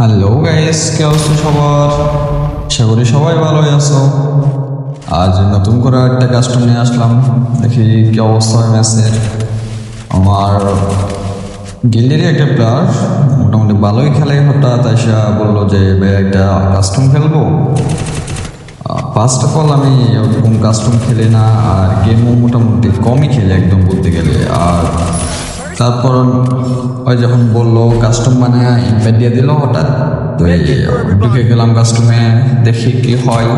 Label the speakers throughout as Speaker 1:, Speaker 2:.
Speaker 1: Hello guys, কে অবস্থা সবার? আশা করি সবাই ভালোই আছো। আজ নতুন করে একটা কাস্টম নিয়ে আসলাম, দেখি কি অবস্থা হয় ম্যাচের। আমার গিল্ডেরই একটা প্লেয়ার মোটামুটি ভালোই খেলে, হঠাৎ আইসা বললো যে ভাই একটা কাস্টম খেলবো। ফার্স্ট অফ অল আমি ওরকম কাস্টম খেলি না, আর গেমও মোটামুটি কমই খেলি একদম বলতে গেলে। আর তারপর ওই যখন বললো কাস্টম মানে ইনভাইট দিয়ে দিল হঠাৎ, তো ঢুকে গেলাম কাস্টমে, দেখি কি হয়।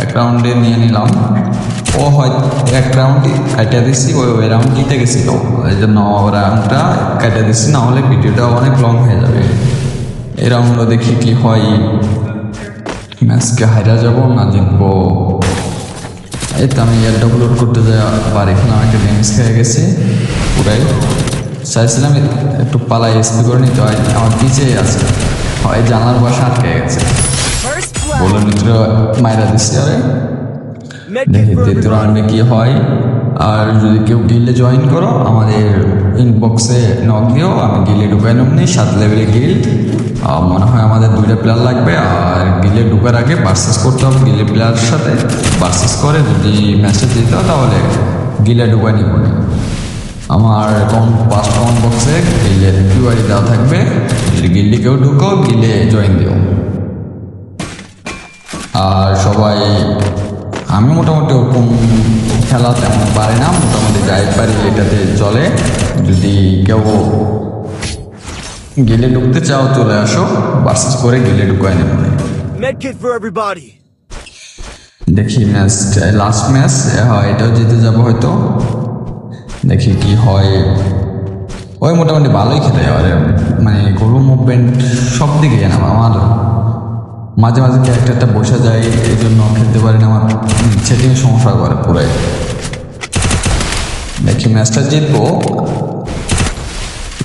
Speaker 1: এক রাউন্ডে নিয়ে নিলাম, ও হয় এক রাউন্ড কাটিয়ে দিচ্ছি, ওই রাউন্ড জিতে গেছিল, এই জন্য রাউন্ডটা কাটিয়ে দিচ্ছি, না হলে ভিডিওটা অনেক লং হয়ে যাবে। এই রাউন্ডও দেখি কি হয়, ম্যাচকে হারা যাবো না জিতবো। এই তো আমি এয়ার ডাউনলোড করতে যাই বাড়ি খেলাম, একটা ড্যামেজ খেয়ে গেছি পুরাই। চাইছিলাম একটু পালাই এসপি করে নিতে, হয় আমার পিছিয়ে আছে, হয় জানলার বাসা আটকে গেছে, বলার ভিতরে মাইরা দিচ্ছি। আরে দেখি দ্বিতীয় রাউন্ডে কি হয়। আর যদি কেউ গিল্ডে জয়েন করো আমাদের ইনবক্সে নক দিও, আমি গিল্ডে ঢুকাই নেবনি। 7 লেভেলের গিল্ড, মনে হয় আমাদের 2টা প্লেয়ার লাগবে। আর গিল্ডে ঢুকার আগে বার্সেস করতে হবে গিল্ডের প্লেয়ারের সাথে, বার্সেস করে যদি ম্যাচে জিতে হয় তাহলে গিল্ডে ঢুকাই নিব। আমার ফার্স্ট কমেন্ট বক্সে গিল্ডের কিউআরই দেওয়া থাকবে, যদি গিল্ডে কেউ ঢুকো গিল্ডে জয়েন দিও। আর সবাই, আমি মোটামুটি ওরকম খেলা তেমন পারি না, মোটামুটি যাই পারি এটাতে চলে। যদি কেউ গিলে ঢুকতে চাও চলে আসো, বার্সেস করে গিলে ঢুকায় নেব। দেখি ম্যাচ, লাস্ট ম্যাচ হয়, এটাও জিতে যাবো হয়তো, দেখি কি হয়। ওই মোটামুটি ভালোই খেলে, আর মানে গোল মুভমেন্ট সব দিকে না আমার, মাঝে মাঝে ক্যারেক্টারটা বসে যায়, এই জন্য খেলতে পারি না, আমার সেটিং সমস্যা করে পুরাই। দেখি ম্যাচটা জিতবো।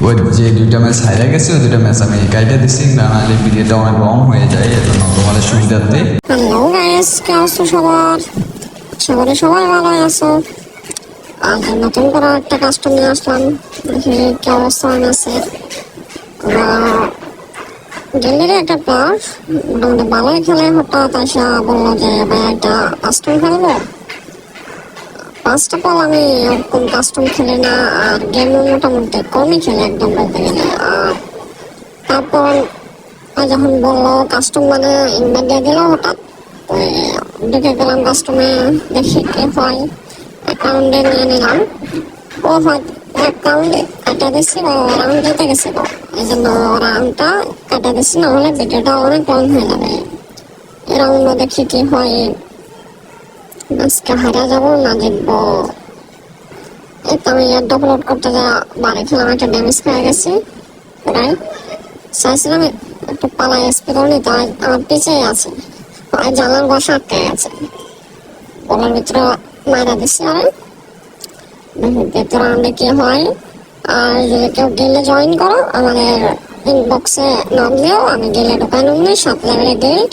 Speaker 1: ওই যে 2টা ম্যাচ হারিয়ে গেছে, ওই 2টা ম্যাচ আমি কাইটা দিচ্ছি, না নাহলে ভিডিওটা অনেক লং হয়ে যায়, এজন্য তোমাদের সুবিধার্থে।
Speaker 2: হ্যালো গাইস, কে অবস্থা সবার? আশা করি সবাই ভালো আছো। আজ নতুন করে একটা কাস্টম নিয়ে আসলাম, দেখি কি অবস্থা হয় ম্যাচের। গিল্ডের একটা প্লেয়ার মোটামুটি ভালোই খেলে, হঠাৎ আসা বললো যে ভাই একটা কাস্টম খেলবো। ফার্স্ট অফ অল আমি ওরকম কাস্টম খেলি না, আর গেমও মোটামুটি কমই খেলে একদম বলতে গেলে। আর তারপর যখন বললো কাস্টম মানে ইনভাইট দিয়ে দিল হঠাৎ, ঢুকে গেলাম কাস্টমে, দেখি কি হয়। এক রাউন্ডে নিয়ে নিলাম, ও হয় এক রাউন্ডে কাটা দিচ্ছি, ও রাউন্ড জিতে গেছিল, এই জন্য রাউন্ডটা কাটা দিচ্ছি, না হলে ভিডিওটা অনেক লং হয়ে যাবে। এই রাউন্ডে দেখি কি হয়, আজকে হারা যাবো না জিতবো। এই তো আমি ডাউনলোড করতে যা বাড়ি খেলাম, একটা ড্যামেজ খেয়ে গেছি পুরাই। চাইছিলাম একটু পালাই এসপি করে নিতে, আমার পিছিয়ে আছে, জানার বসা আটকে গেছে, বলার ভিতরে মারা দিচ্ছি। আরে ভেতরে রাউন্ডে কি হয়। আর যদি কেউ গেলে জয়েন করো আমাদের ইনবক্সে নক দিও, আমি গেলে ঢুকাই নেবনি। 7 লেভেলের গিল্ড,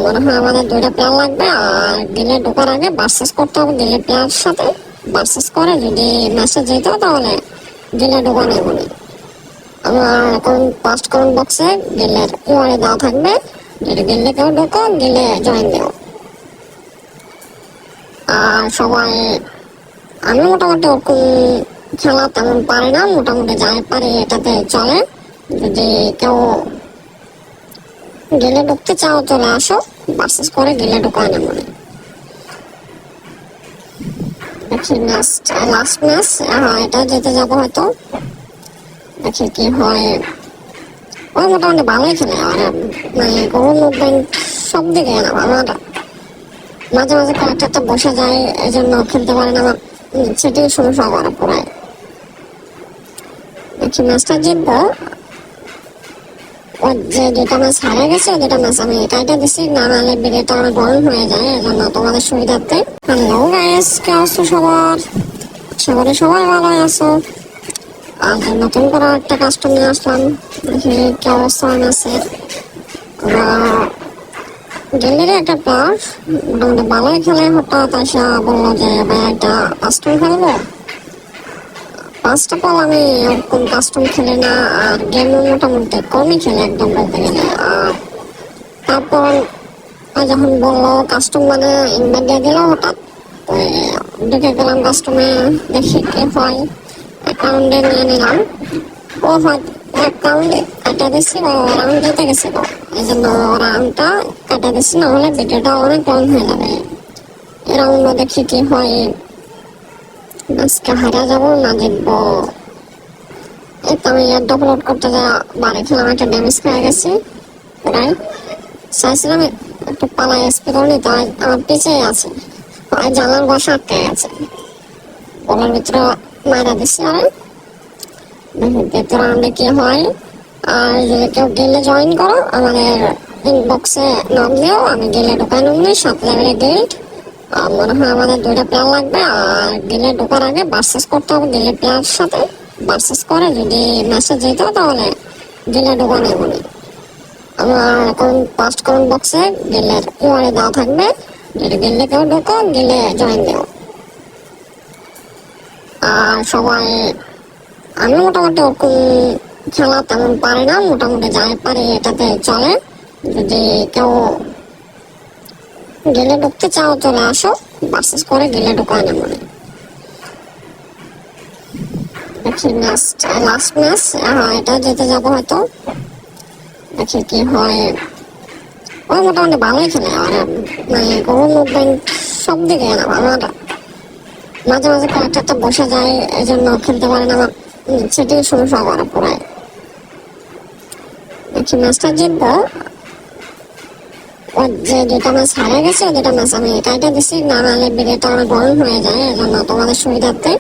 Speaker 2: মনে হয় আমাদের 2টা প্লেয়ার লাগবে। আর গেলে ঢোকার আগে বার্সেস করতে হবে গেলের প্লেয়ারের সাথে, বার্সেস করে যদি ম্যাচে যেত তাহলে গেলে ঢোকা নেবনি। আমার এখন ফার্স্ট কমেন্ট বক্সে গেলের কিউআরই দেওয়া থাকবে, যদি গেলে কেউ ঢোকো গেলে জয়েন দিও। আর সবাই, আমি মোটামুটি ওরকম খেলা তেমন পারি না, মোটামুটি যাই পারি এটাতে চলে। যদি কেউ গেলে ঢুকতে চাও চলে আসো, বার্সেস করে গেলে ঢুকায় নেব। দেখি ম্যাচ, লাস্ট ম্যাচ, এটা যেতে যাবো হয়তো, দেখি কি হয়। ওই মোটামুটি ভালোই খেলে, আর মানে গোল মুভমেন্ট সব দিকে না, আমার মাঝে মাঝে ক্যারেক্টারটা বসে যায়, এই জন্য খেলতে পারি না, আমার সেটাই সমস্যা করে পুরাই। দেখি ম্যাচটা জিতবো। ওই যে 2টা ম্যাচ হারিয়ে গেছে, 2টা ম্যাচ আমি কাইটা দিচ্ছি, না নাহলে ভিডিওটা অনেক বড় হয়ে যায়, এই জন্য তোমাদের সুবিধার্থে। হ্যালো গাইস, কে অবস্থা সবার? আশা করি সবাই ভালো আছো। আজ নতুন করে একটা কাস্টম নিয়ে আসলাম, দেখি কি অবস্থা হয় ম্যাচের। গিল্ডের একটা প্লেয়ার মোটামুটি ভালোই খেলে, হঠাৎ আসা বললো যে ভাই একটা কাস্টম খেলবো। ফার্স্ট অফ অল আমি ওরকম কাস্টম খেলি না, আর গেমও মোটামুটি কমই খেলে একদম বলতে গেলে। আর যখন বললো কাস্টম মানে ইনভাইট দিয়ে দিল হঠাৎ, তো ঢুকে গেলাম কাস্টমে, দেখি কি হয়। অ্যাকাউন্টে নিয়ে নিলাম, ও হয়তো অ্যাকাউন্টে কাটা দিচ্ছি, ও রাউন্ড দিতে গেছিল, এই জন্য রাউন্ডটা কাটা দিচ্ছি, না হলে ভিডিওটা অনেক লং হয়ে যাবে। এই রাউন্ড দেখি কি হয়, আজকে হারা যাবো না জিতবো। এই তো আমি ডপলোড করতে যা বাড়ি খেলাম, একটা ড্যামেজ খেয়ে গেছি প্রায়। চাইছিলাম একটু পালাই স্পিকার নিতে, আমার পিছিয়ে আছে, জানার বসা আটকে গেছে, ওনার ভিতরে মারা দিচ্ছি। আর ভেতরে আনলে কি হয়। আর যদি কেউ গেলে জয়েন করো, আমাদের ইনবক্সে নক দিও, আমি গেলে ঢোকানো নেই, 7 লেভেলের গেট। মনে হয় আমাদের 2টা প্লেয়ার লাগবে, আর গেলে ঢোকার আগে বার্সেস করতে হবে গেলে প্লেয়ার সাথে। বার্সেস করে যদি ম্যাচে যেতে তাহলে গেলে ঢোকা নেব না। আমার এখন ফার্স্ট কমেন্ট বক্সে গেলের ইউআরএ দেওয়া থাকবে, যদি গেলে কেউ ঢোকো গেলে জয়েন দিও। আর সবাই, আমি মোটামুটি ওরকম খেলা তেমন পারি না, মোটামুটি যাই পারি এটাতে চলে। যদি কেউ গেলে ঢুকতে চাও চলে আসো, বার্সেস করে গেলে ঢুকায় নেব। দেখি ম্যাচ, লাস্ট ম্যাচ, এটা যেতে যাবো হয়তো, দেখি কি হয়। ওই মোটামুটি ভালোই খেলে, আর মানে কোনো মুভমেন্ট সব দিকে আমার মাঝে মাঝে ক্যারেক্টারটা বসে যায়, এই জন্য খেলতে পারে না, আমার সেটাই সমস্যা করা পড়ে। দেখি ম্যাচটা জিতবো। ও যে 2টা ম্যাচ হারে গেছে, 2টা ম্যাচ আমি টাইটা দিচ্ছি, না নাহলে ভিডিওটা অনেক বড় হয়ে যায়, এই জন্য তোমাদের সুবিধার্থে